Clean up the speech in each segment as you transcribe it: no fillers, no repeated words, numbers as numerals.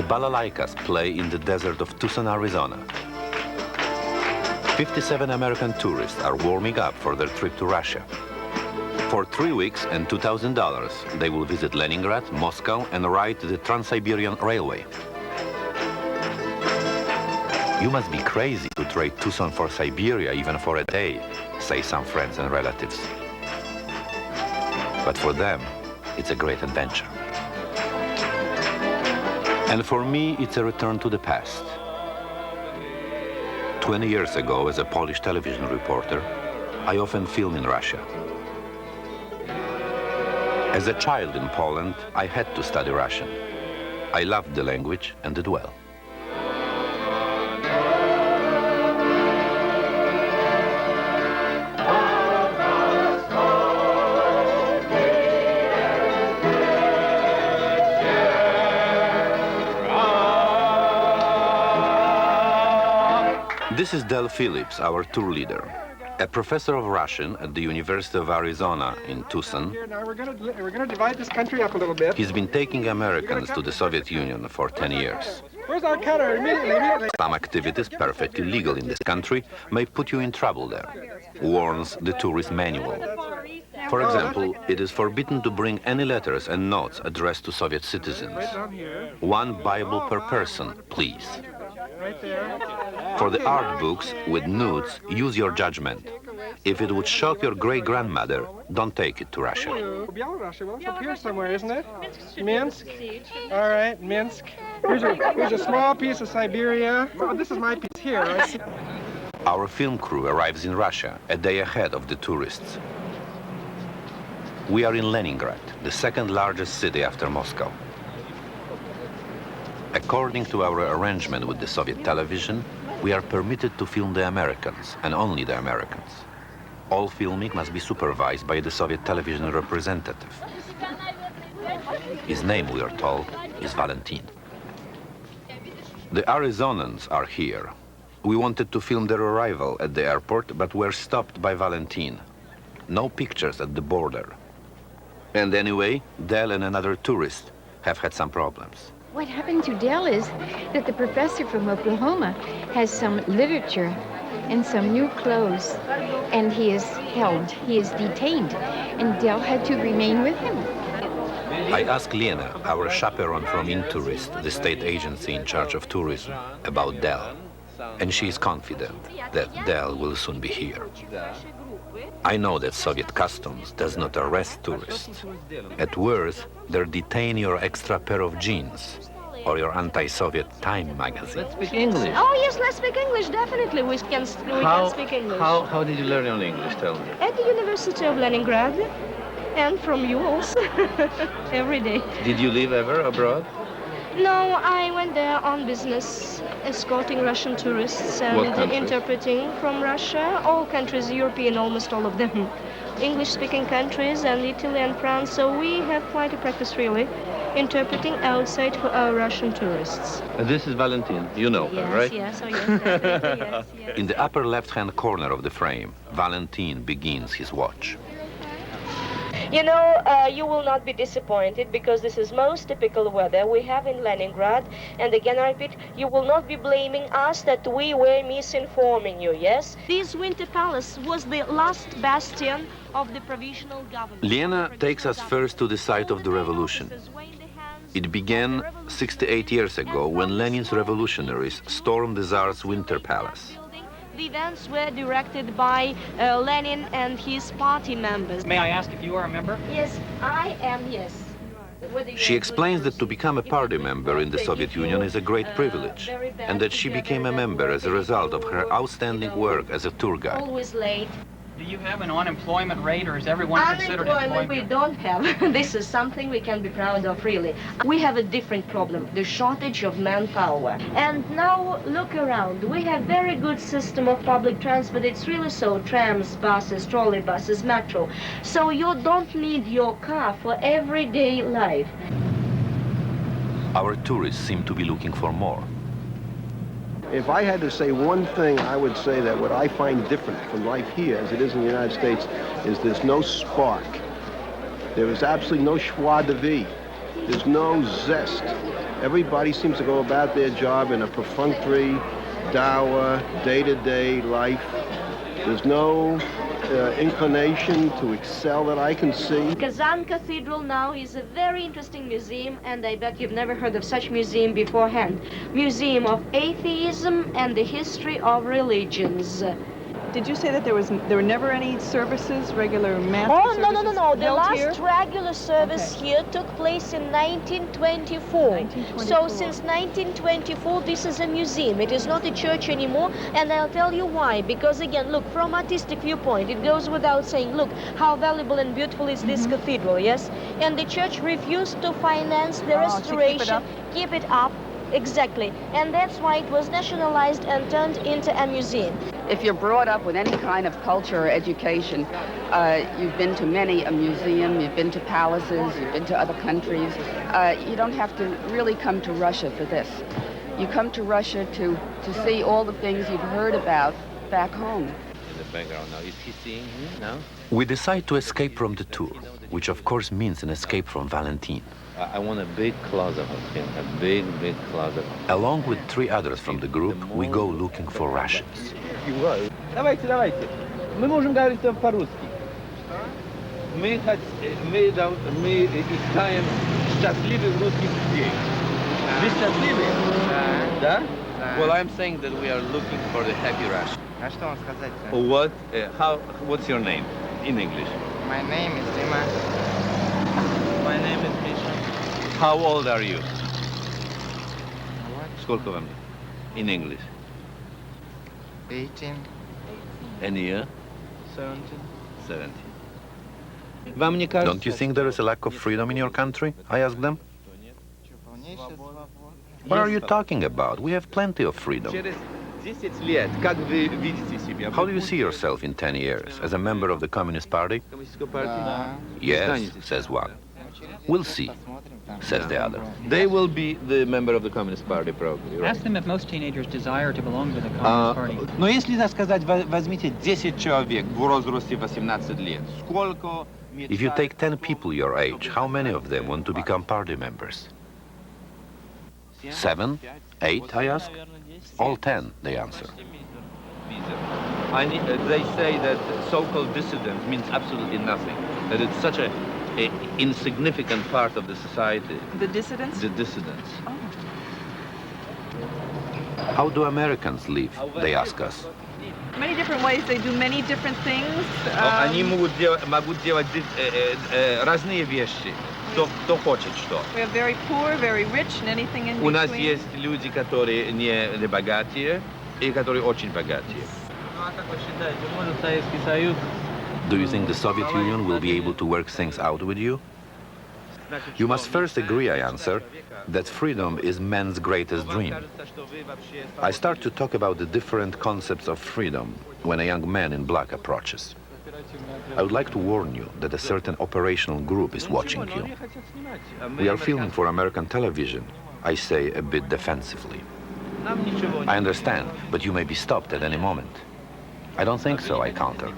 balalaikas play in the desert of Tucson, Arizona. 57 American tourists are warming up for their trip to Russia. For 3 weeks and $2,000, they will visit Leningrad, Moscow, and ride the Trans-Siberian Railway. You must be crazy to trade Tucson for Siberia even for a day, say some friends and relatives. But for them, it's a great adventure. And for me, it's a return to the past. 20 years ago, as a Polish television reporter, I often filmed in Russia. As a child in Poland, I had to study Russian. I loved the language and did well. This is Del Phillips, our tour leader. A professor of Russian at the University of Arizona in Tucson. Now we're going to divide this country up a little bit. He's been taking Americans to the Soviet Union for 10 years. Where's our cutter? Immediately. Some activities perfectly legal in this country may put you in trouble there, warns the tourist manual. For example, it is forbidden to bring any letters and notes addressed to Soviet citizens. One Bible per person, please. Right there. For the art books with nudes, use your judgment. If it would shock your great-grandmother, don't take it to Russia. Belarus, well, it's up here somewhere, isn't it? Minsk. All right, Minsk. Here's a small piece of Siberia. Oh, this is my piece here. Right? Our film crew arrives in Russia a day ahead of the tourists. We are in Leningrad, the second largest city after Moscow. According to our arrangement with the Soviet television, we are permitted to film the Americans, and only the Americans. All filming must be supervised by the Soviet television representative. His name, we are told, is Valentin. The Arizonans are here. We wanted to film their arrival at the airport, but were stopped by Valentin. No pictures at the border. And anyway, Del and another tourist have had some problems. What happened to Del is that the professor from Oklahoma has some literature and some new clothes, and he is held, he is detained, and Del had to remain with him. I asked Lena, our chaperone from Intourist, the state agency in charge of tourism, about Del, and she is confident that Del will soon be here. I know that Soviet customs does not arrest tourists. At worst, they detain your extra pair of jeans or your anti-Soviet Time magazine. Let's speak English. Oh, yes, let's speak English, definitely. We can speak English. How did you learn your English, tell me? At the University of Leningrad, and from you also, every day. Did you live ever abroad? No, I went there on business, escorting Russian tourists and interpreting from Russia, all countries, European, almost all of them. English-speaking countries and Italy and France, so we have quite a practice really, interpreting outside for our Russian tourists. This is Valentin, you know her, right? Yes, oh yes, definitely, yes. In the upper left-hand corner of the frame, Valentin begins his watch. You know, you will not be disappointed because this is most typical weather we have in Leningrad. And again, I repeat, you will not be blaming us that we were misinforming you, yes? This Winter Palace was the last bastion of the provisional government. Lena takes us first to the site of the revolution. It began 68 years ago when Lenin's revolutionaries stormed the Tsar's Winter Palace. The events were directed by Lenin and his party members. May I ask if you are a member? Yes, I am, yes. She explains that to become a party member in the Soviet Union is a great privilege, and that she became a member as a result of her outstanding work as a tour guide. Always late. Do you have an unemployment rate, or is everyone considered Unemployment employed? we don't have. This is something we can be proud of, really. We have a different problem, the shortage of manpower. And now look around. We have very good system of public transport. It's really so, trams, buses, trolley buses, metro. So you don't need your car for everyday life. Our tourists seem to be looking for more. If I had to say one thing, I would say that what I find different from life here as it is in the United States is there's no spark. There is absolutely no joie de vivre. There's no zest. Everybody seems to go about their job in a perfunctory, dour, day-to-day life. There's no inclination to excel that I can see. Kazan Cathedral now is a very interesting museum, and I bet you've never heard of such museum beforehand. Museum of Atheism and the History of Religions. Did you say that there were never any services, regular mass services? No. The held last here? regular service here took place in 1924. So since 1924, this is a museum. It is not a church anymore, and I'll tell you why. Because again, look, from artistic viewpoint, it goes without saying, look, how valuable and beautiful is this cathedral, yes? And the church refused to finance the restoration, keep it up. Exactly, and that's why it was nationalized and turned into a museum. If you're brought up with any kind of culture or education, you've been to many a museum, you've been to palaces, you've been to other countries. You don't have to really come to Russia for this. You come to Russia to see all the things you've heard about back home. In the background now, is he seeing me now? We decide to escape from the tour, which of course means an escape from Valentin. I want a big closet of him, a big closet. Along with 3 others from the group, we go looking for rations. Давайте. Мы можем говорить по-русски. Мы искаем счастливых русских людей. Вы счастливы? Да? Well, I'm saying that we are looking for the happy ration. А что вам сказать? What's your name in English? My name is Dima. My name is Misha. How old are you? What? Сколько вам? In English. 18. And you? 17. 17. Вам не кажется? Don't you think there is a lack of freedom in your country? I asked them. Полнейшая свобода. What are you talking about? We have plenty of freedom. Через 10 лет, как вы видите себя? How do you see yourself in 10 years? As a member of the Communist Party? Коммунистической партии? Да. Yes, says one. We'll see, says the other. They will be the member of the Communist Party, probably, right? Ask them if most teenagers desire to belong to the Communist Party. Но если, так сказать, возьмите 10 человек в возрасте 18 лет, сколько... If you take 10 people your age, how many of them want to become party members? 7? 8, I ask. All 10, they answer. They say that so-called dissident means absolutely nothing, that it's such a insignificant part of the society. The dissidents? The dissidents. Oh. How do Americans live, they ask us. Many different ways. They do many different things. Они могут делать разные вещи, кто хочет что. We have very poor, very rich, and anything in У нас between. есть люди, которые не богатые, и которые очень богатые. Ну а как вы считаете, может Советский Союз? Do you think the Soviet Union will be able to work things out with you? You must first agree, I answer, that freedom is man's greatest dream. I start to talk about the different concepts of freedom when a young man in black approaches. I would like to warn you that a certain operational group is watching you. We are filming for American television, I say a bit defensively. I understand, but you may be stopped at any moment. I don't think so, I counter.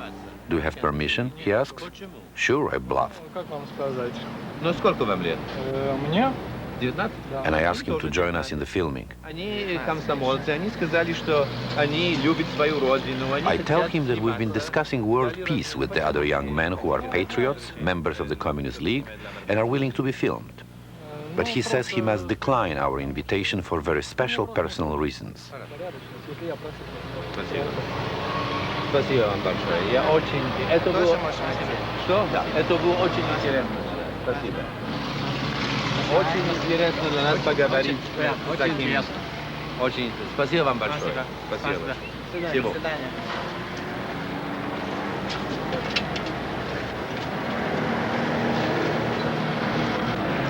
Do you have permission, he asks. Sure, I bluff. Ну сколько вам лет? Мне? 19? And I ask him to join us in the filming. Они комсомольцы, они сказали, что они любят свою родину. I tell him that we've been discussing world peace with the other young men who are patriots, members of the Communist League, and are willing to be filmed. But he says he must decline our invitation for very special personal reasons. Спасибо. Спасибо вам большое. Я очень... Это было... Что? Да. Это было очень интересно. Спасибо. Очень интересно для нас поговорить с таким... Очень... Спасибо вам большое. Спасибо. Спасибо.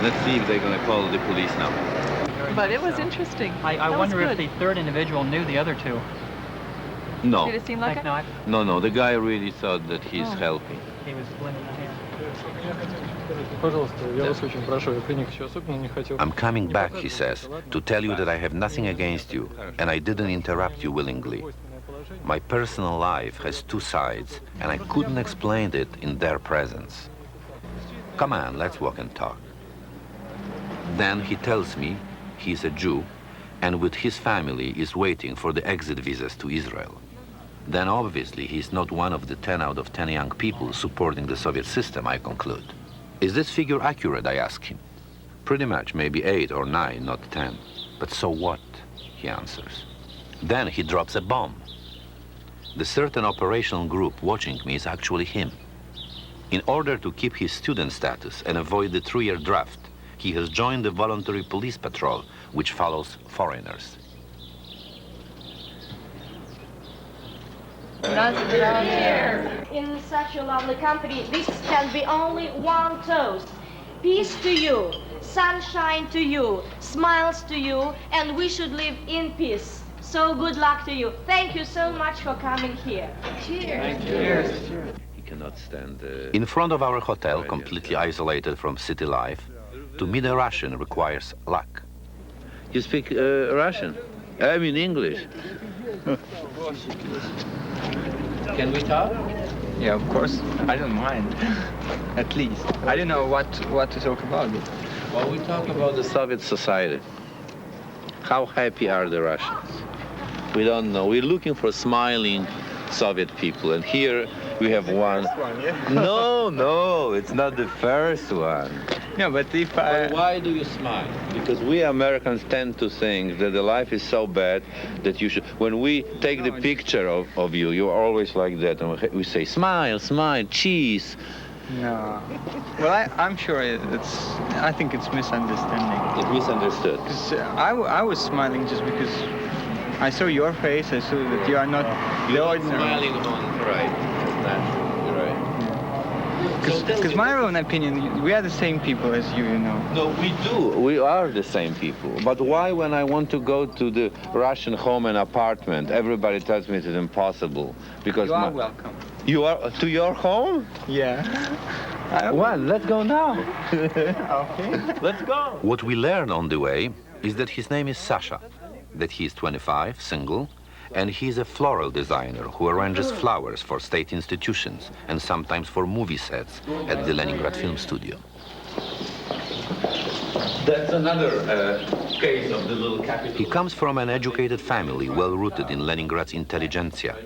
Let's see if they're going to call the police now. But it was interesting. I That wonder was if good. the third individual knew the other two. No. Did it seem like Like, it? no, No, the guy really thought that he's helping. he was lending a hand. Пожалуйста, я вас очень прошу, я при них еще особенно не хотел. I'm coming back, he says, to tell you that I have nothing against you, and I didn't interrupt you willingly. My personal life has two sides, and I couldn't explain it in their presence. Come on, let's walk and talk. Then he tells me he's a Jew and with his family is waiting for the exit visas to Israel. Then obviously he's not one of the 10 out of 10 young people supporting the Soviet system, I conclude. Is this figure accurate, I ask him. Pretty much, maybe 8 or 9, not 10. But so what, he answers. Then he drops a bomb. The certain operational group watching me is actually him. In order to keep his student status and avoid the 3-year draft, he has joined the voluntary police patrol, which follows foreigners. In such a lovely company, this can be only one toast. Peace to you, sunshine to you, smiles to you, and we should live in peace. So good luck to you. Thank you so much for coming here. Cheers. Cheers. He cannot stand. In front of our hotel, completely isolated from city life, to meet a Russian requires luck. You speak Russian? I mean English. Can we talk? Yeah, of course. I don't mind. At least. I don't know what to talk about. Well, we talk about the Soviet society. How happy are the Russians? We don't know. We're looking for smiling Soviet people, and here we have one. No, it's not the first one. No, but if I... But why do you smile? Because we Americans tend to think that the life is so bad that you should... When we take the picture of you, you're always like that, and we say, smile, smile, cheese. No. Well, I'm sure I think it's misunderstanding. It's misunderstood. I was smiling just because I saw your face, I saw that you are not the ordinary. Smiling on, right, naturally, right. Because my own opinion, we are the same people as you, you know. No, we do. We are the same people. But why, when I want to go to the Russian home and apartment, everybody tells me it's impossible? Because you are welcome. You are to your home? Yeah. Well, let's go now. Okay. Let's go. What we learn on the way is that his name is Sasha, that he is 25, single, and he's a floral designer who arranges flowers for state institutions and sometimes for movie sets at the Leningrad Film Studio. That's another case of the little capital. He comes from an educated family well-rooted in Leningrad's intelligentsia.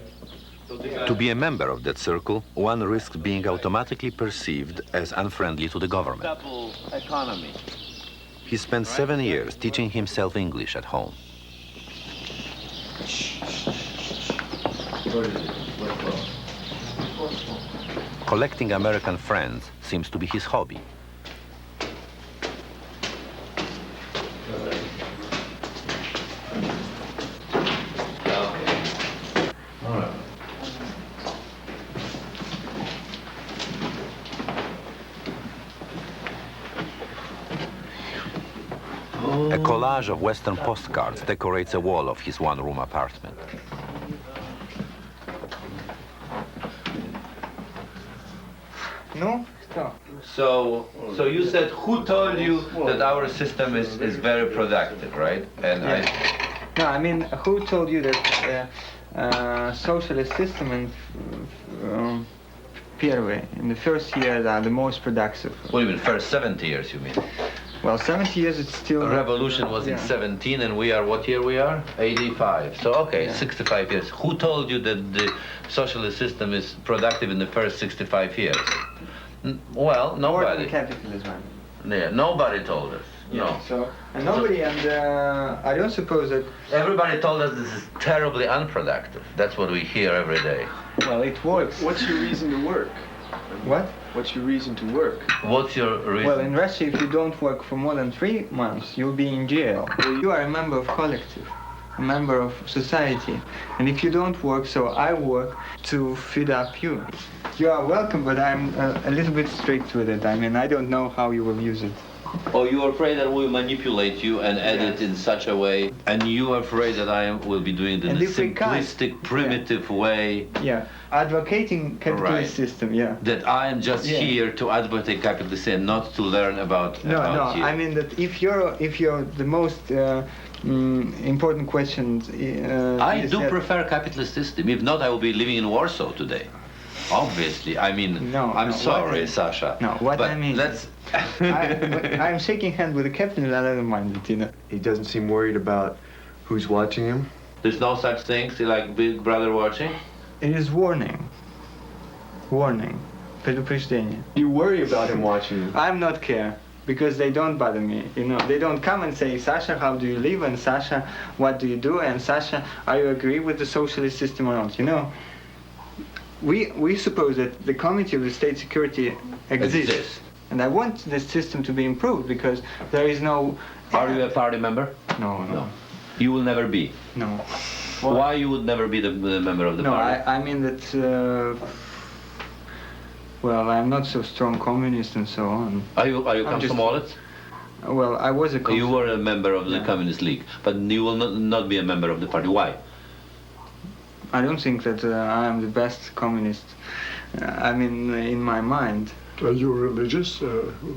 To be a member of that circle, one risks being automatically perceived as unfriendly to the government. Double economy. He spent 7 years teaching himself English at home. Collecting American friends seems to be his hobby. A collage of Western postcards decorates a wall of his one-room apartment. No? Stop. So you said, who told you that our system is very productive, right? And yeah. No, I mean, who told you that socialist system in in the first years are the most productive? What do you mean, first 70 years, you mean? Well, 70 years, it's still... The revolution was in 17, and we are, what year we are? 85. So, okay, 65 years. Who told you that the socialist system is productive in the first 65 years? Well, nobody. Capitalism. Yeah, nobody told us. Yeah, no. So, and nobody, and I don't suppose that... Everybody told us this is terribly unproductive. That's what we hear every day. Well, it works. What's your reason to work? What? What's your reason to work? What's your reason? Well, in Russia, if you don't work for more than 3 months, you'll be in jail. You are a member of collective, a member of society. And if you don't work, so I work to feed up you. You are welcome, but I'm a little bit strict with it. I mean, I don't know how you will use it. Oh, you're afraid that we'll manipulate you and edit in such a way, and you're afraid that I will be doing it in a simplistic, primitive way. Yeah, advocating capitalist system, yeah. That I am just here to advocate capitalism and not to learn about No, you. I mean that if you're the most important question... I do prefer capitalist system. If not, I will be living in Warsaw today. Obviously, I mean, I'm sorry, Sasha. No, what but I mean... I'm shaking hands with the captain and I don't mind it, you know. He doesn't seem worried about who's watching him. There's no such thing like Big Brother watching? It is warning. Warning. Предупреждение. You worry about him watching you. I'm not care, because they don't bother me, you know. They don't come and say, Sasha, how do you live? And Sasha, what do you do? And Sasha, are you agree with the socialist system or not? You know, we suppose that the Committee of the State Security exists. And I want this system to be improved because there is no... Are you a party member? No. You will never be? No. Well, why you would never be the member of the party? No, I mean that... well, I'm not so strong communist and so on. Are you Komsomolet? Well, I was a communist. You were a member of the Communist League, but you will not be a member of the party. Why? I don't think that I am the best communist. I mean, in my mind. Are you religious?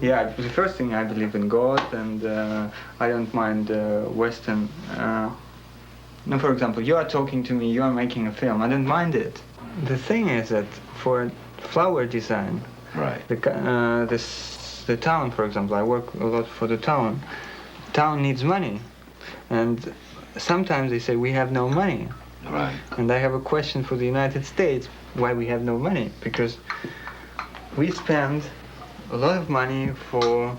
Yeah, the first thing, I believe in God, and I don't mind Western. No, for example, you are talking to me, you are making a film. I don't mind it. The thing is that for flower design, right? The town, for example, I work a lot for the town. Town needs money, and sometimes they say we have no money. Right. And I have a question for the United States: why we have no money? Because we spend a lot of money for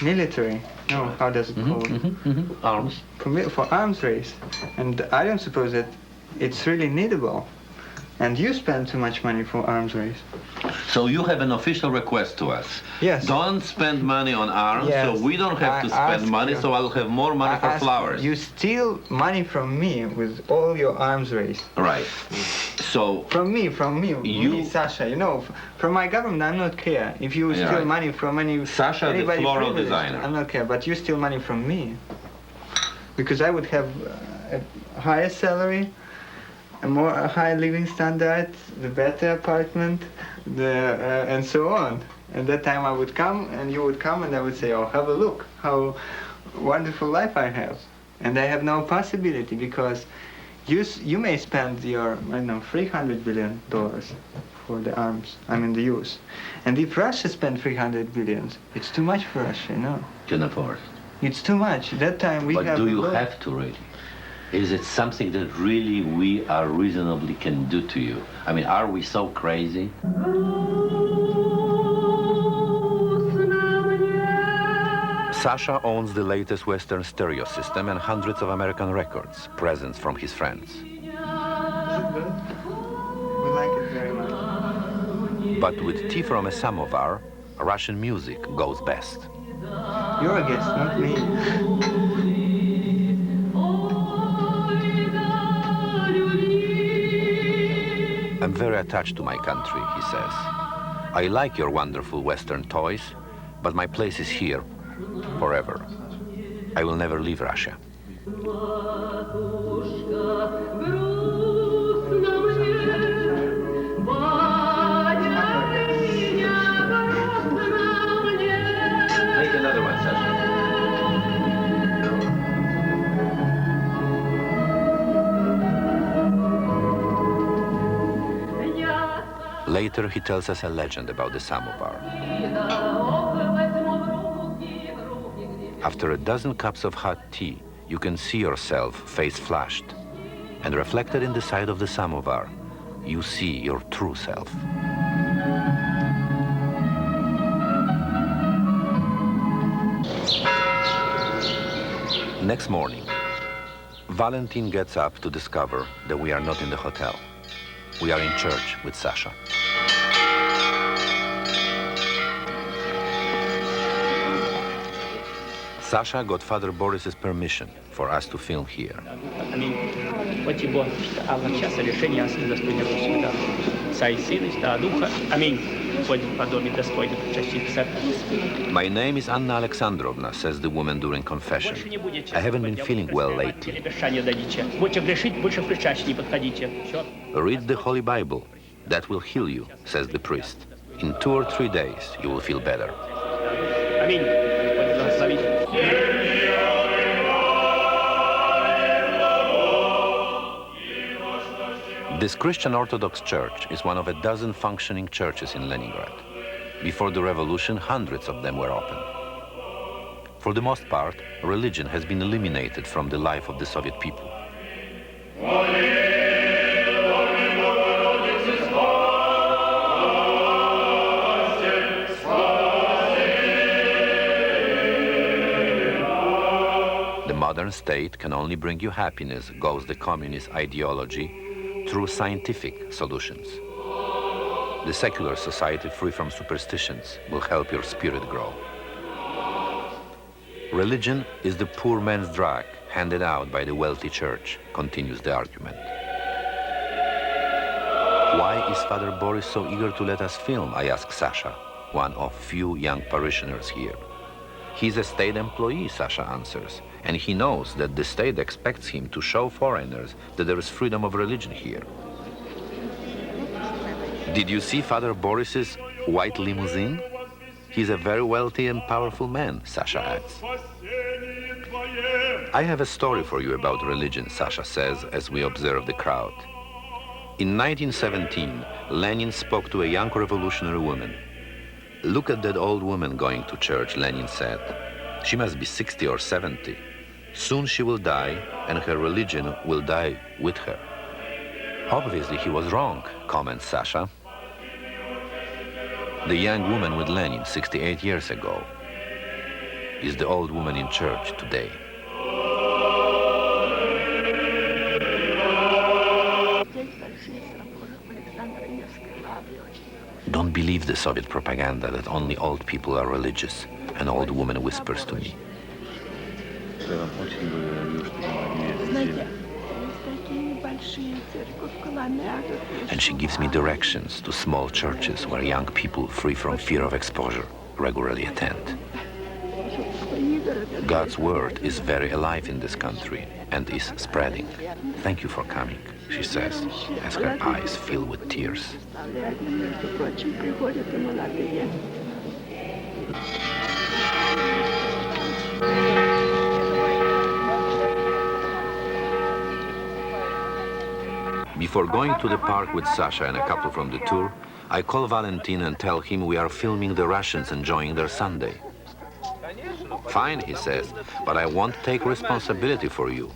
military. No, how does it call it? Arms. For arms race, and I don't suppose that it's really needable. And you spend too much money for arms race. So you have an official request to us. Yes. Don't spend money on arms, yes. so we don't have to spend money, so I'll have more money for flowers. You steal money from me with all your arms race. Right. So... From me, me, Sasha, you know, from my government, I'm not care. If you steal money from Sasha, the floral designer. I'm not care, but you steal money from me. Because I would have a higher salary, a high living standard, the better apartment, and so on. And that time I would come, and you would come, and I would say, oh, have a look, how wonderful life I have. And I have no possibility, because you may spend your, I don't know, $300 billion for the arms, the use. And if Russia spent $300 billion, it's too much for Russia, you know. Can afford. It's too much. That time we have... But do you have to, really? Is it something that really we are reasonably can do to you? I mean, are we so crazy? Sasha owns the latest Western stereo system and hundreds of American records, presents from his friends. Is it good? We like it very much. But with tea from a samovar, Russian music goes best. You're a guest, not me. I'm very attached to my country, he says. I like your wonderful Western toys, but my place is here, forever. I will never leave Russia. Make another one, Sasha. Later, he tells us a legend about the samovar. After a dozen cups of hot tea, you can see yourself face flushed, and reflected in the side of the samovar, you see your true self. Next morning, Valentin gets up to discover that we are not in the hotel. We are in church with Sasha. Sasha got Father Boris's permission for us to film here. My name is Anna Alexandrovna, says the woman during confession. I haven't been feeling well lately. Read the Holy Bible. That will heal you, says the priest. In 2 or 3 days, you will feel better. This Christian Orthodox church is one of a dozen functioning churches in Leningrad. Before the revolution, hundreds of them were open. For the most part, religion has been eliminated from the life of the Soviet people. The modern state can only bring you happiness, goes the communist ideology, through scientific solutions. The secular society, free from superstitions, will help your spirit grow. Religion is the poor man's drug handed out by the wealthy church, continues the argument. Why is Father Boris so eager to let us film? I ask Sasha, one of few young parishioners here. He's a state employee, Sasha answers, and he knows that the state expects him to show foreigners that there is freedom of religion here. Did you see Father Boris's white limousine? He's a very wealthy and powerful man, Sasha adds. I have a story for you about religion, Sasha says as we observe the crowd. In 1917, Lenin spoke to a young revolutionary woman. "Look at that old woman going to church," Lenin said. "She must be 60 or 70. Soon she will die, and her religion will die with her." Obviously, he was wrong, comments Sasha. The young woman with Lenin 68 years ago is the old woman in church today. Don't believe the Soviet propaganda that only old people are religious, an old woman whispers to me. And she gives me directions to small churches where young people free from fear of exposure regularly attend. God's word is very alive in this country and is spreading. Thank you for coming, she says, as her eyes fill with tears. Before going to the park with Sasha and a couple from the tour, I call Valentin and tell him we are filming the Russians enjoying their Sunday. "Fine," he says, "but I won't take responsibility for you.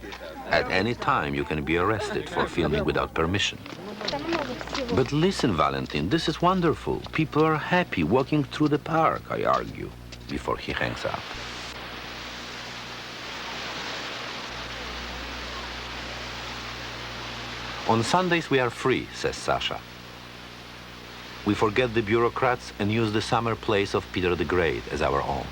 At any time you can be arrested for filming without permission." "But listen, Valentin, this is wonderful. People are happy walking through the park," I argue, before he hangs up. "On Sundays we are free," says Sasha. "We forget the bureaucrats and use the summer place of Peter the Great as our own."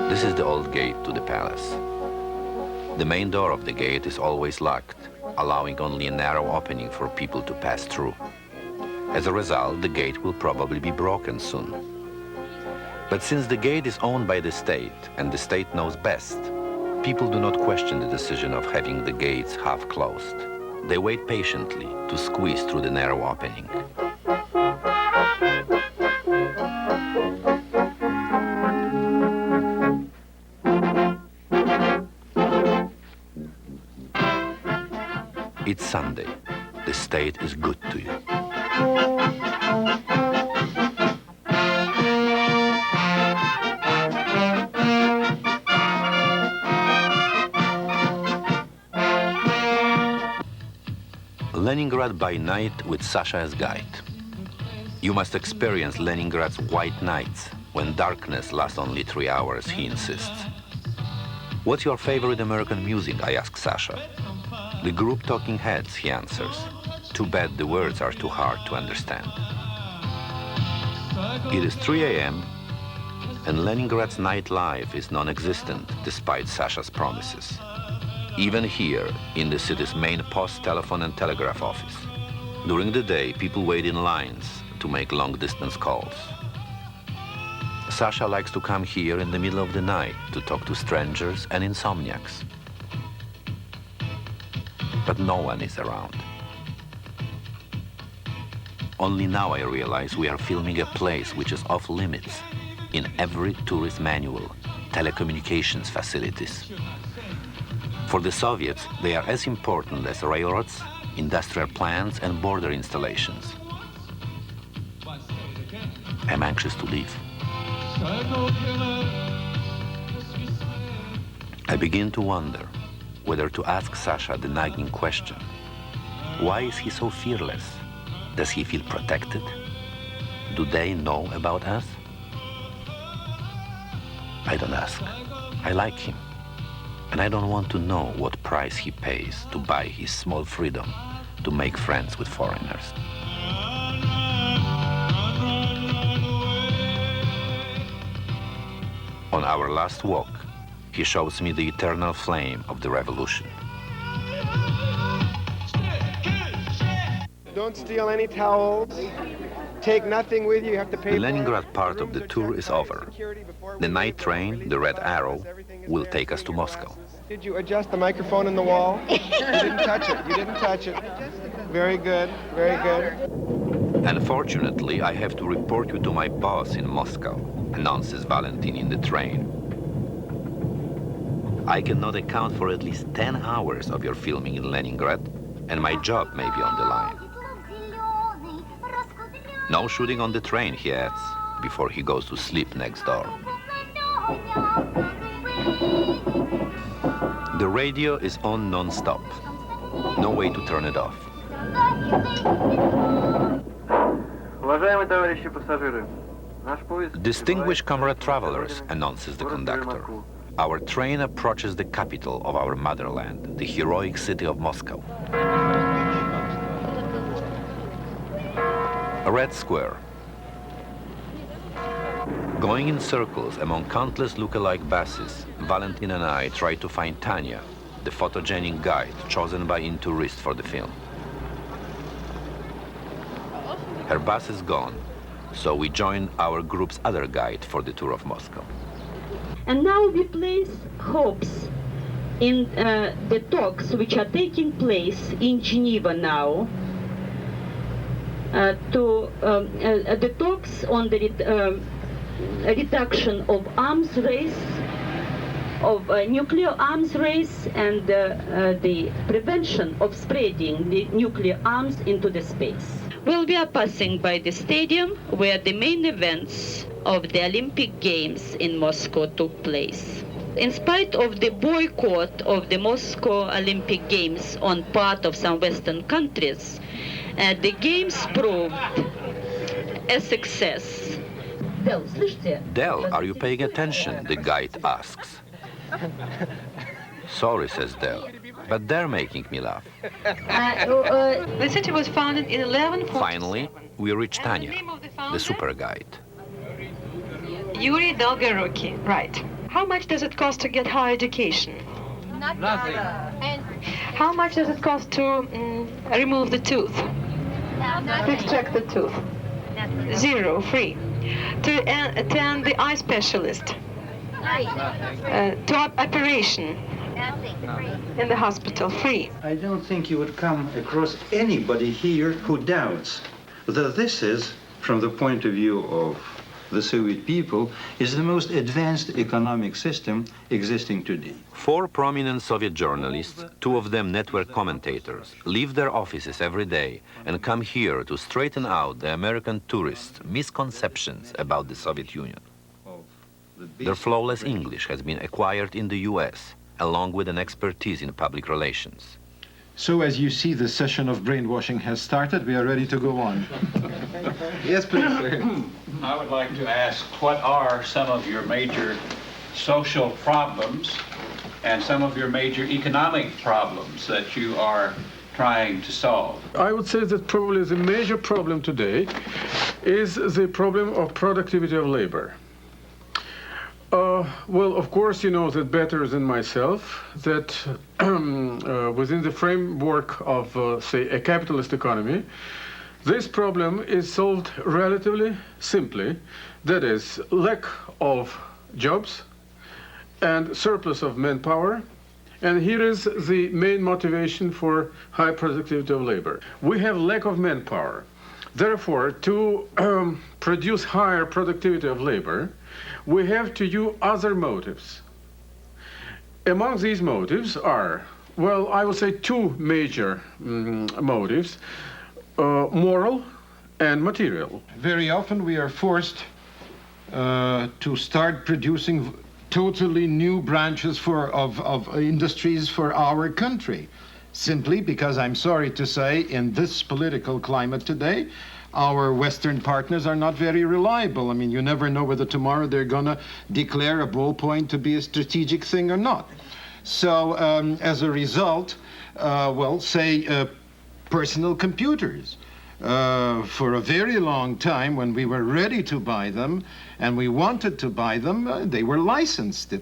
This is the old gate to the palace. The main door of the gate is always locked, allowing only a narrow opening for people to pass through. As a result, the gate will probably be broken soon. But since the gate is owned by the state, and the state knows best, people do not question the decision of having the gates half closed. They wait patiently to squeeze through the narrow opening. It's Sunday. The state is good to you. Leningrad by night with Sasha as guide. You must experience Leningrad's white nights, when darkness lasts only 3 hours, he insists. "What's your favorite American music?" I ask Sasha. "The group Talking Heads," he answers. "Too bad the words are too hard to understand." It is 3 a.m. and Leningrad's nightlife is non-existent despite Sasha's promises. Even here, in the city's main post, telephone and telegraph office. During the day, people wait in lines to make long-distance calls. Sasha likes to come here in the middle of the night to talk to strangers and insomniacs. But no one is around. Only now I realize we are filming a place which is off limits in every tourist manual, telecommunications facilities. For the Soviets, they are as important as railroads, industrial plants, and border installations. I'm anxious to leave. I begin to wonder whether to ask Sasha the nagging question. Why is he so fearless? Does he feel protected? Do they know about us? I don't ask. I like him. And I don't want to know what price he pays to buy his small freedom to make friends with foreigners. On our last walk, he shows me the eternal flame of the revolution. Don't steal any towels. Take nothing with you. You have to pay. The Leningrad part of the tour is over. The night train, the Red Arrow, will take us to Moscow. Did you adjust the microphone in the wall? You didn't touch it. You didn't touch it. Very good. Very good. Unfortunately, I have to report you to my boss in Moscow, announces Valentin in the train. I cannot account for at least 10 hours of your filming in Leningrad, and my job may be on the line. No shooting on the train, he adds, before he goes to sleep next door. The radio is on non-stop. No way to turn it off. Distinguished comrade travelers, announces the conductor. Our train approaches the capital of our motherland, the heroic city of Moscow. A red square. Going in circles among countless look-alike buses, Valentin and I try to find Tanya, the photogenic guide chosen by In-Tourist for the film. Her bus is gone, so we join our group's other guide for the tour of Moscow. And now we place hopes in the talks which are taking place in Geneva now, the talks on the reduction of arms race, of nuclear arms race, and the prevention of spreading the nuclear arms into the space. Well, we are passing by the stadium where the main events of the Olympic Games in Moscow took place. In spite of the boycott of the Moscow Olympic Games on part of some Western countries, the Games proved a success. Del, are you paying attention? The guide asks. Sorry, says Del, but they're making me laugh. The city was founded in 1147. Finally, we reach Tanya, the super guide. Yuri Dolgoruki, right. How much does it cost to get higher education? Nothing. And how much does it cost to remove the tooth? To extract the tooth? Zero, free. To attend the eye specialist? To operation? In the hospital, free. I don't think you would come across anybody here who doubts that this is, from the point of view of the Soviet people, is the most advanced economic system existing today. 4 prominent Soviet journalists, 2 of them network commentators, leave their offices every day and come here to straighten out the American tourists' misconceptions about the Soviet Union. Their flawless English has been acquired in the US, along with an expertise in public relations. So as you see, the session of brainwashing has started. We are ready to go on. Yes, please. I would like to ask, what are some of your major social problems and some of your major economic problems that you are trying to solve? I would say that probably the major problem today is the problem of productivity of labor. Well, of course, you know that better than myself that within the framework of, say, a capitalist economy, this problem is solved relatively simply. That is, lack of jobs and surplus of manpower. And here is the main motivation for high productivity of labor. We have lack of manpower. Therefore, to produce higher productivity of labor, we have to use other motives. Among these motives are, well, I would say two major motives, moral and material. Very often we are forced to start producing totally new branches of industries for our country, simply because, I'm sorry to say, in this political climate today, our Western partners are not very reliable. I mean, you never know whether tomorrow they're going to declare a ballpoint to be a strategic thing or not. So as a result, well, say personal computers. For a very long time, when we were ready to buy them and we wanted to buy them, they were licensed.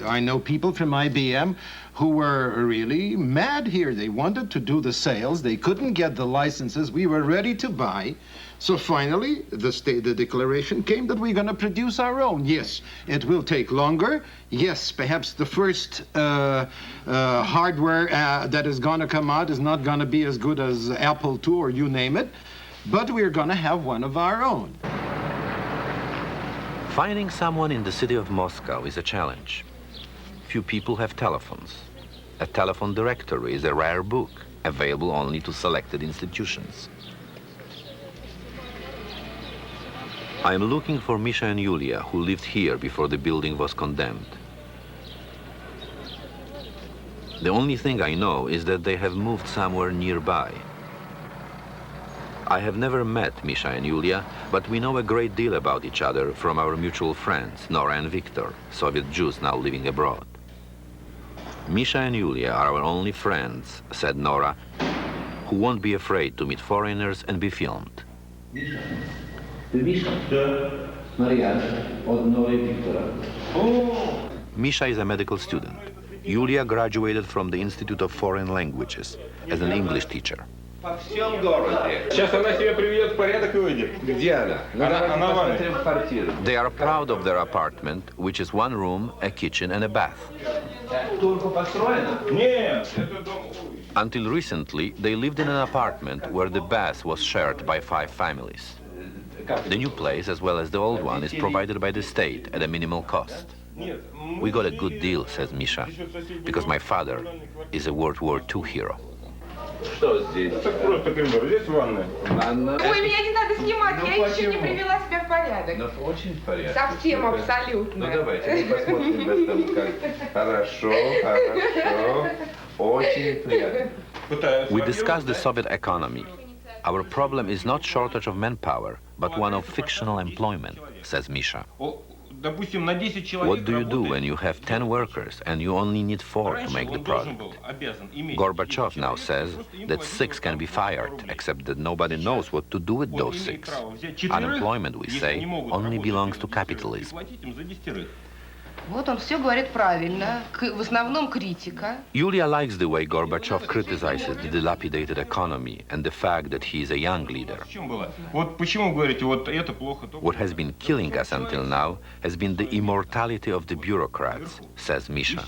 I know people from IBM who were really mad here. They wanted to do the sales. They couldn't get the licenses. We were ready to buy. So finally, the declaration came that we're going to produce our own. Yes, it will take longer. Yes, perhaps the first hardware that is going to come out is not going to be as good as Apple II or you name it, but we're going to have one of our own. Finding someone in the city of Moscow is a challenge. Few people have telephones. A telephone directory is a rare book, available only to selected institutions. I am looking for Misha and Yulia, who lived here before the building was condemned. The only thing I know is that they have moved somewhere nearby. I have never met Misha and Yulia, but we know a great deal about each other from our mutual friends, Nora and Victor, Soviet Jews now living abroad. Misha and Yulia are our only friends, said Nora, who won't be afraid to meet foreigners and be filmed. Misha is a medical student. Yulia graduated from the Institute of Foreign Languages as an English teacher. They are proud of their apartment, which is one room, a kitchen and a bath. Until recently, they lived in an apartment where the bath was shared by 5 families. The new place, as well as the old one, is provided by the state at a minimal cost. We got a good deal, says Misha, because my father is a World War II hero. Ой, меня не надо снимать, я еще не привела себя в порядок. Ну, очень в порядке. Совсем абсолютно. Ну, давайте мы посмотрим в этом, как хорошо, очень приятно. We discussed the Soviet economy. Our problem is not shortage of manpower, but one of fictional employment, says Misha. What do you do when you have 10 workers and you only need 4 to make the product? Gorbachev now says that 6 can be fired, except that nobody knows what to do with those 6. Unemployment, we say, only belongs to capitalism. Вот он все говорит правильно, в основном критика. Yulia likes the way Gorbachev criticizes the dilapidated economy and the fact that he is a young leader. What has been killing us until now has been the immortality of the bureaucrats, says Misha.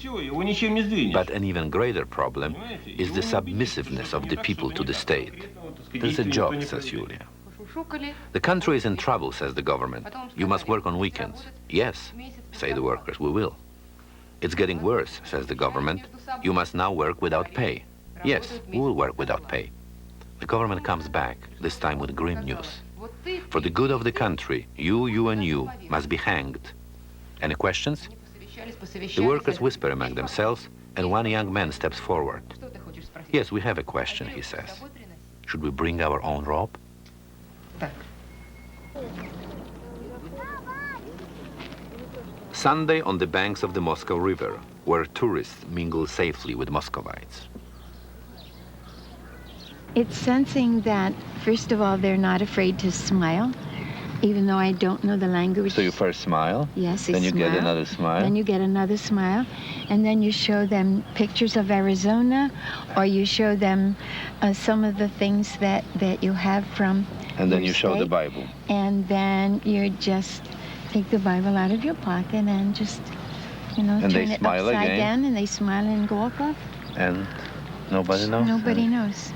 But an even greater problem is the submissiveness of the people to the state. There's a job, says Yulia. The country is in trouble, says the government. You must work on weekends. Yes, say the workers, we will. It's getting worse, says the government. You must now work without pay. Yes, we will work without pay. The government comes back, this time with grim news. For the good of the country, you and you must be hanged. Any questions? The workers whisper among themselves, and one young man steps forward. Yes, we have a question, he says. Should we bring our own rope? Sunday on the banks of the Moscow River, where tourists mingle safely with Muscovites. It's sensing that, first of all, they're not afraid to smile, even though I don't know the language. So you first smile? Yes, they Then you smile. get another smile? Then you get another smile. And then you show them pictures of Arizona, or you show them some of the things that you have from And then your you show the state. Bible. And then you just take the Bible out of your pocket and just, And turn they it smile upside again. down, and they smile and go off. And nobody knows? Nobody knows.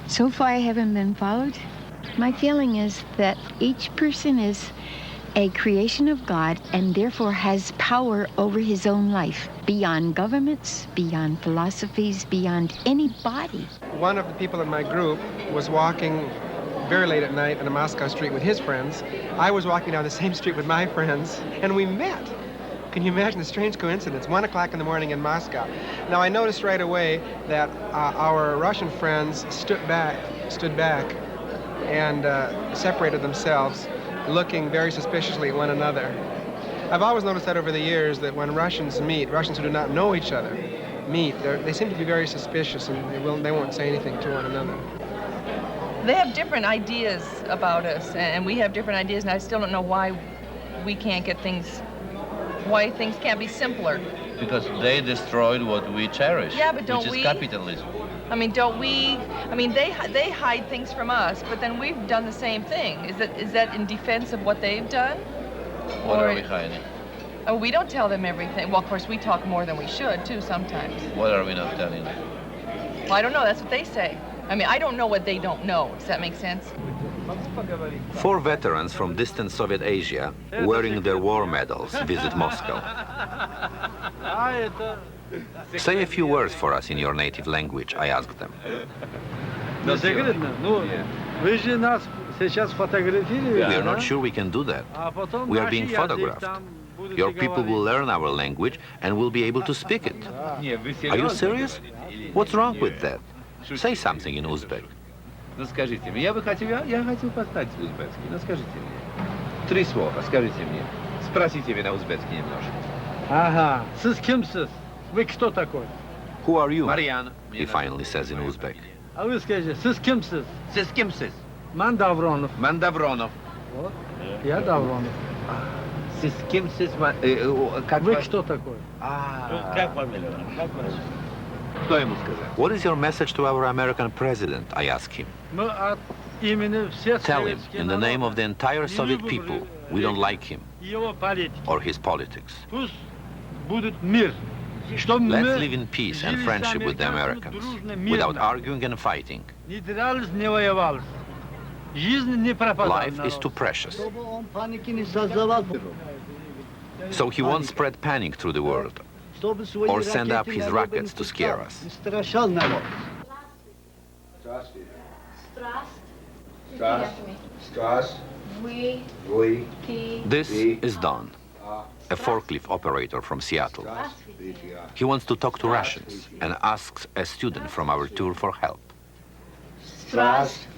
So far, I haven't been followed. My feeling is that each person is a creation of God and therefore has power over his own life, beyond governments, beyond philosophies, beyond any body. One of the people in my group was walking very late at night on a Moscow street with his friends. I was walking down the same street with my friends, and we met. Can you imagine the strange coincidence? 1 o'clock in the morning in Moscow. Now, I noticed right away that our Russian friends stood back and separated themselves, looking very suspiciously at one another. I've always noticed that over the years, that when Russians meet, Russians who do not know each other meet, they seem to be very suspicious, and they won't say anything to one another. They have different ideas about us, and we have different ideas, and I still don't know why we can't get things, why things can't be simpler. Because they destroyed what we cherish, Yeah, but don't which is we? capitalism. I mean, don't we? I mean, they hide things from us, but then we've done the same thing. Is that in defense of what they've done? What Or- are we hiding? Oh, we don't tell them everything. Well, of course, we talk more than we should too sometimes. What are we not telling? Well, I don't know. That's what they say. I mean, I don't know what they don't know. Does that make sense? 4 veterans from distant Soviet Asia, wearing their war medals, visit Moscow. Say a few words for us in your native language, I asked them. We are not sure we can do that. We are being photographed. Your people will learn our language and will be able to speak it. Are you serious? What's wrong with that? Say something in Uzbek. Ну скажите мне, я хотел послать узбекский, но скажите мне. 3 слова, скажите мне. Спросите меня узбекский немножко. Ага, siz kimsiz? Вы кто такой? Who are you? Maryan. He finally says in Uzbek. А вы скажите, siz kimsiz? Siz kimsiz? Man Davronov. Man Davronov. Вот. Я Davronov. Siz kimsiz? Как Вы вас- кто такой? Как фамилия? Что ему сказать? What is your message to our American president? I ask him. Мы от имени всех Tell him, советских in the name of the entire Не Soviet люблю people, we don't like him его политики. or his politics. Пусть будет мир. Чтобы Let's мы live in peace and жили с friendship with the американцами Americans, дружно, without мирно. arguing and fighting. Не дрались, не воевали. Жизнь не пропадала. Life is too precious. Чтобы он паники не создавал. So he won't spread panic through the world or send up his rockets to scare us. Страшал народ. This is Don, a forklift operator from Seattle. He wants to talk to Russians and asks a student from our tour for help.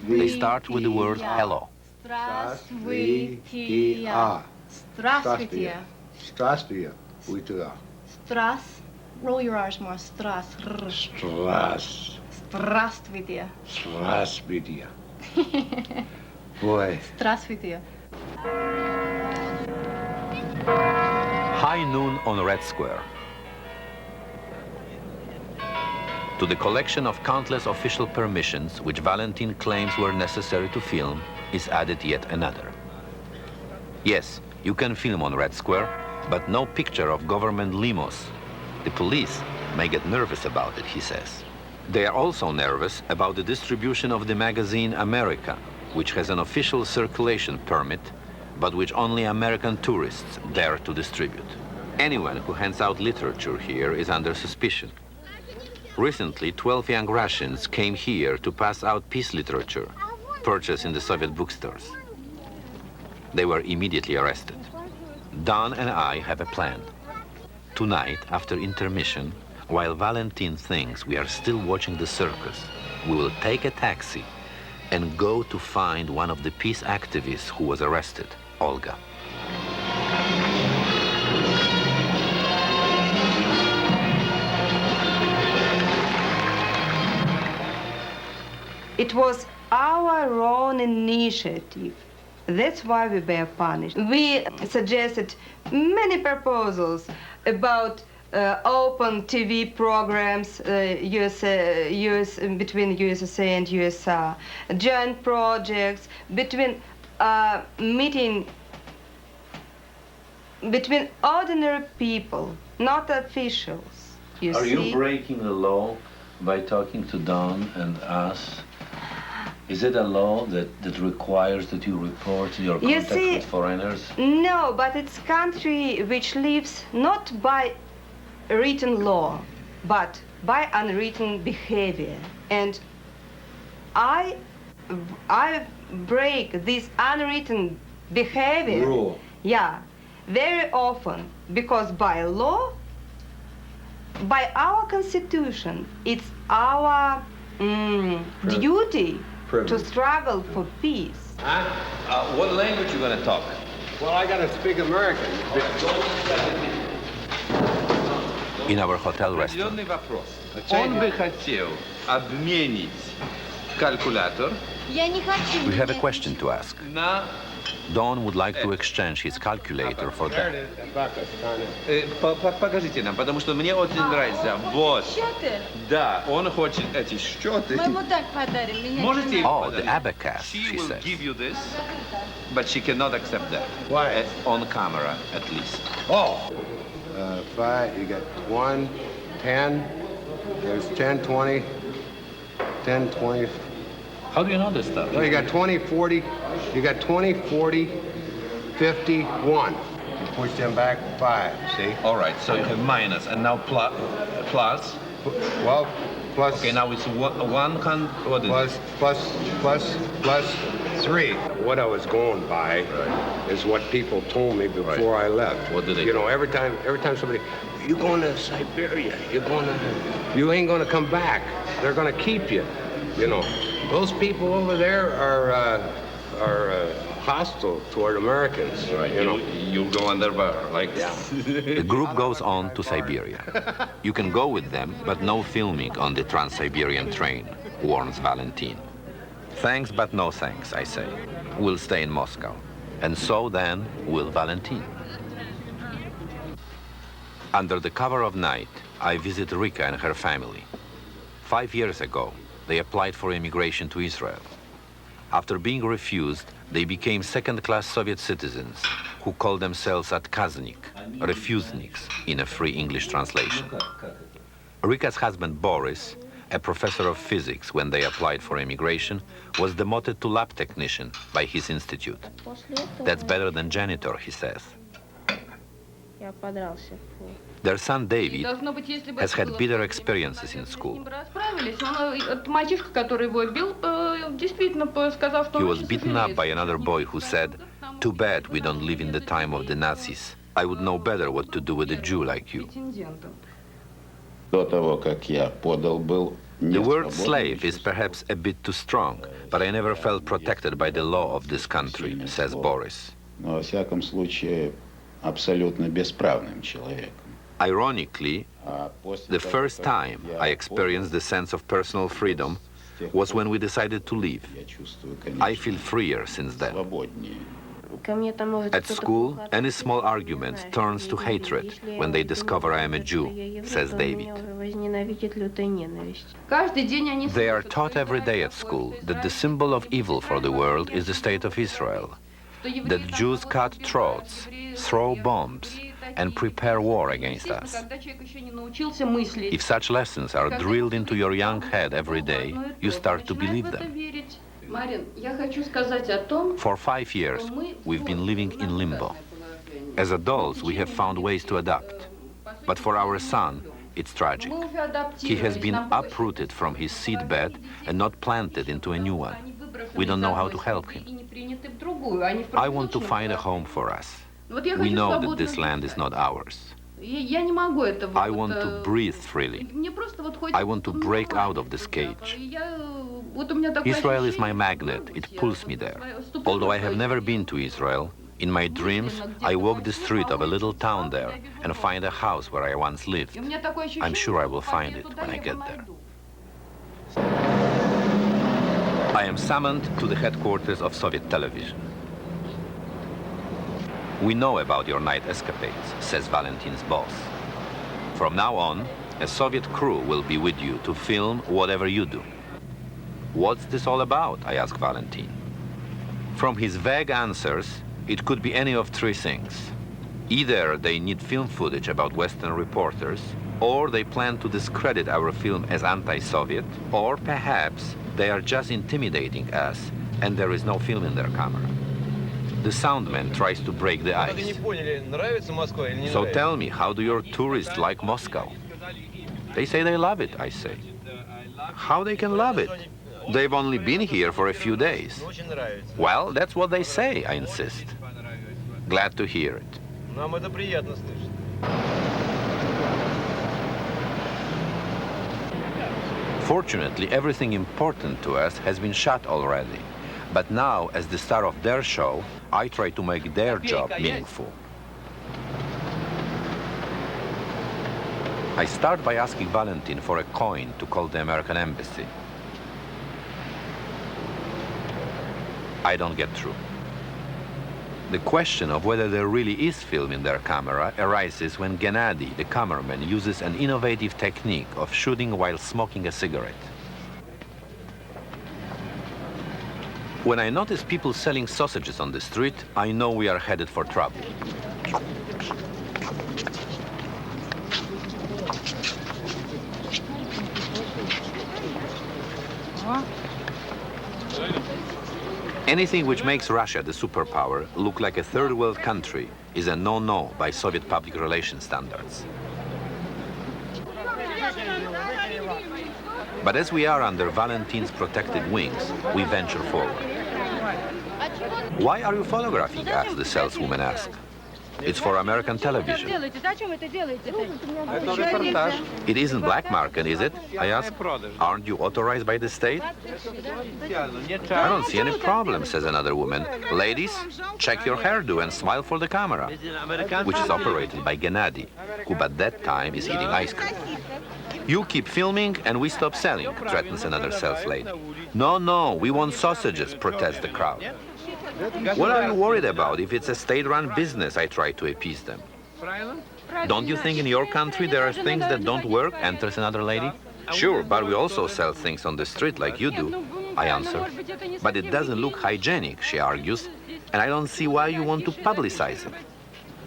They start with the word hello. Здравствуйте. Здравствуйте. Здравствуйте. Страс. Roll your R's more. Страс. Здравствуйте. Здравствуйте. Boy. Здравствуйте. High noon on Red Square. To the collection of countless official permissions which Valentin claims were necessary to film is added yet another. Yes, you can film on Red Square, but no picture of government limos. The police may get nervous about it, he says. They are also nervous about the distribution of the magazine America, which has an official circulation permit, but which only American tourists dare to distribute. Anyone who hands out literature here is under suspicion. Recently, 12 young Russians came here to pass out peace literature, purchased in the Soviet bookstores. They were immediately arrested. Don and I have a plan. Tonight, after intermission, while Valentin thinks we are still watching the circus, we will take a taxi and go to find one of the peace activists who was arrested, Olga. It was our own initiative. That's why we were punished. We suggested many proposals about open TV programs between USSR and USSR, joint projects, between meeting between ordinary people, not officials. Are you breaking the law by talking to Don and us? Is it a law that requires that you report your contact with foreigners? No, but it's a country which lives not by written law, but by unwritten behavior. And I break this unwritten behavior. Rule. Yeah, very often, because by law, by our constitution, it's our duty to struggle for peace. What language you gonna talk? Well, I gotta speak American. In our hotel restaurant. Определенный вопрос. Он бы хотел обменить калькулятор We have a question to ask. на... Don would like to exchange his calculator for that. Покажите нам, потому что мне очень нравится. Вот. Да, он хочет эти счеты. Мы ему так подарим. Можете Oh, the abacus, She she will says. give you this, but she cannot accept that. Why? On camera, at least. Oh! 5, you got 1, 10, there's 10, 20, 10, 20. How do you know this stuff? No, you got 20, 40, you got 20, 40, 50, 1. You push them back 5, see? All right, so you have minus, and now plus. Well, plus. Okay, now it's what is it? Plus 3. What I was going by is what people told me before I left. What did they? You know, every time somebody, you're going to Siberia. You ain't going to come back. They're going to keep you. You know, those people over there are hostile toward Americans. Right. You know, you go underwater, like The group goes on to Siberia. You can go with them, but no filming on the Trans-Siberian train, warns Valentin. Thanks, but no thanks, I say. We'll stay in Moscow. And so then will Valentin. Under the cover of night, I visit Rika and her family. 5 years ago, they applied for immigration to Israel. After being refused, they became second-class Soviet citizens who call themselves Atkaznik, refuseniks, in a free English translation. Rika's husband, Boris, a professor of physics when they applied for immigration, was demoted to lab technician by his institute. That's better than janitor, he says. Their son, David, has had bitter experiences in school. He was beaten up by another boy who said, "Too bad we don't live in the time of the Nazis. I would know better what to do with a Jew like you." The word slave is perhaps a bit too strong, but I never felt protected by the law of this country, says Boris. Ironically, the first time I experienced the sense of personal freedom was when we decided to leave. I feel freer since then. At school, any small argument turns to hatred when they discover I am a Jew, says David. They are taught every day at school that the symbol of evil for the world is the state of Israel, that Jews cut throats, throw bombs, and prepare war against us. If such lessons are drilled into your young head every day, you start to believe them. For 5 years, we've been living in limbo. As adults, we have found ways to adapt. But for our son, it's tragic. He has been uprooted from his seedbed and not planted into a new one. We don't know how to help him. I want to find a home for us. We know that this land is not ours. I want to breathe freely. I want to break out of this cage. Israel is my magnet. It pulls me there. Although I have never been to Israel, in my dreams, I walk the street of a little town there and find a house where I once lived. I'm sure I will find it when I get there. I am summoned to the headquarters of Soviet television. We know about your night escapades, says Valentin's boss. From now on, a Soviet crew will be with you to film whatever you do. What's this all about? I ask Valentin. From his vague answers, it could be any of three things. Either they need film footage about Western reporters, or they plan to discredit our film as anti-Soviet, or perhaps they are just intimidating us and there is no film in their camera. The soundman tries to break the ice. So tell me, how do your tourists like Moscow? They say they love it, I say. How they can love it? They've only been here for a few days. Well, that's what they say, I insist. Glad to hear it. Fortunately, everything important to us has been shot already. But now, as the star of their show, I try to make their job meaningful. I start by asking Valentin for a coin to call the American embassy. I don't get through. The question of whether there really is film in their camera arises when Gennady, the cameraman, uses an innovative technique of shooting while smoking a cigarette. When I notice people selling sausages on the street, I know we are headed for trouble. Anything which makes Russia the superpower look like a third world country is a no-no by Soviet public relations standards. But as we are under Valentin's protected wings, we venture forward. Why are you photographing us? The saleswoman asked. It's for American television. It isn't black market, is it? I asked. Aren't you authorized by the state? I don't see any problem, says another woman. Ladies, check your hairdo and smile for the camera, which is operated by Gennady, who by that time is eating ice cream. You keep filming and we stop selling, threatens another sales lady. No, we want sausages, protests the crowd. What are you worried about? If it's a state-run business, I try to appease them. Don't you think in your country there are things that don't work, enters another lady. Sure, but we also sell things on the street like you do, I answer. But it doesn't look hygienic, she argues, and I don't see why you want to publicize it.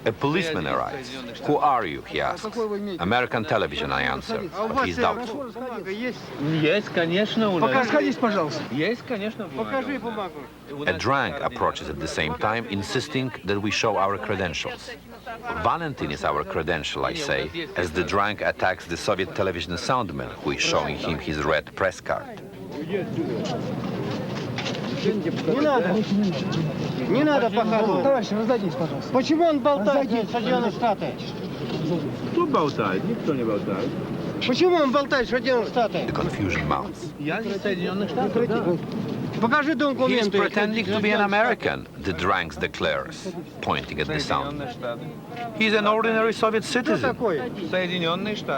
A policeman arrives. Who are you, he asks. American television, I answer, but he's doubtful. A drunk approaches at the same time, insisting that we show our credentials. Valentin is our credential, I say, as the drunk attacks the Soviet television soundman, who is showing him his red press card. Не надо показывать. Товарищ, разойдись, пожалуйста. Почему он болтает Соединенные Штаты? Кто болтает? Никто не болтает. Почему он болтает Соединенные Штаты? The confusion mounts. Я из Соединенных Штатов. Покажи документы. He is pretending to be an American, the drunk declares, pointing at the sound. He's an ordinary Soviet citizen.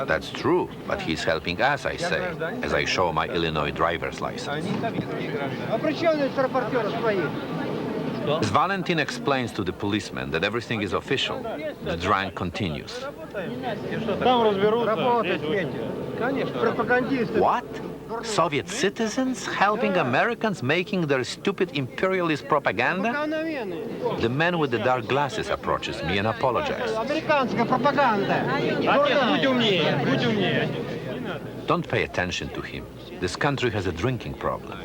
That's true, but he's helping us, I say, as I show my Illinois driver's license. As Valentin explains to the policeman that everything is official, the drunk continues. What? Soviet citizens helping Americans making their stupid imperialist propaganda? The man with the dark glasses approaches me and apologizes. Don't pay attention to him. This country has a drinking problem.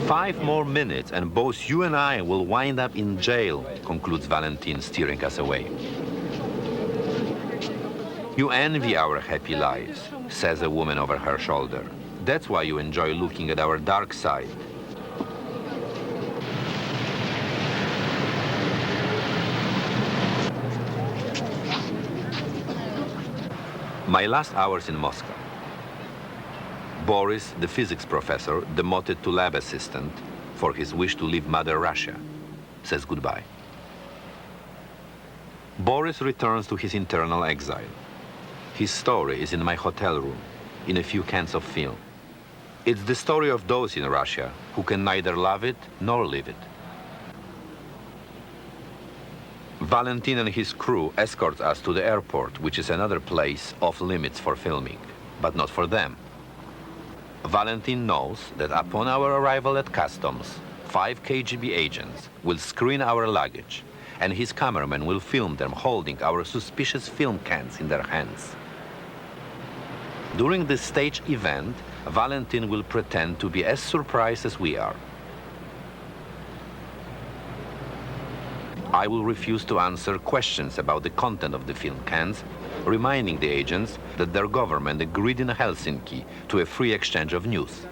5 more minutes and both you and I will wind up in jail, concludes Valentin, steering us away. You envy our happy lives, says a woman over her shoulder. That's why you enjoy looking at our dark side. My last hours in Moscow. Boris, the physics professor, demoted to lab assistant for his wish to leave Mother Russia, says goodbye. Boris returns to his internal exile. His story is in my hotel room, in a few cans of film. It's the story of those in Russia who can neither love it nor live it. Valentin and his crew escort us to the airport, which is another place off limits for filming, but not for them. Valentin knows that upon our arrival at customs, 5 KGB agents will screen our luggage, and his cameraman will film them holding our suspicious film cans in their hands. During this stage event, Valentin will pretend to be as surprised as we are. I will refuse to answer questions about the content of the film cans, reminding the agents that their government agreed in Helsinki to a free exchange of news.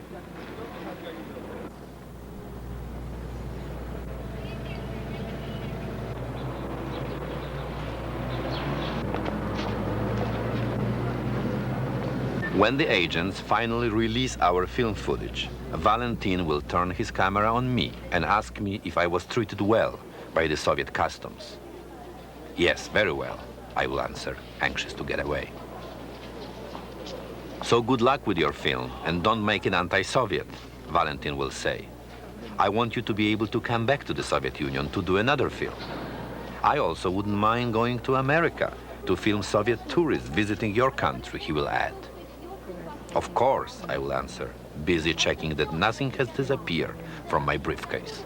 When the agents finally release our film footage, Valentin will turn his camera on me and ask me if I was treated well by the Soviet customs. Yes, very well, I will answer, anxious to get away. So good luck with your film, and don't make it anti-Soviet, Valentin will say. I want you to be able to come back to the Soviet Union to do another film. I also wouldn't mind going to America to film Soviet tourists visiting your country, he will add. Of course, I will answer, busy checking that nothing has disappeared from my briefcase.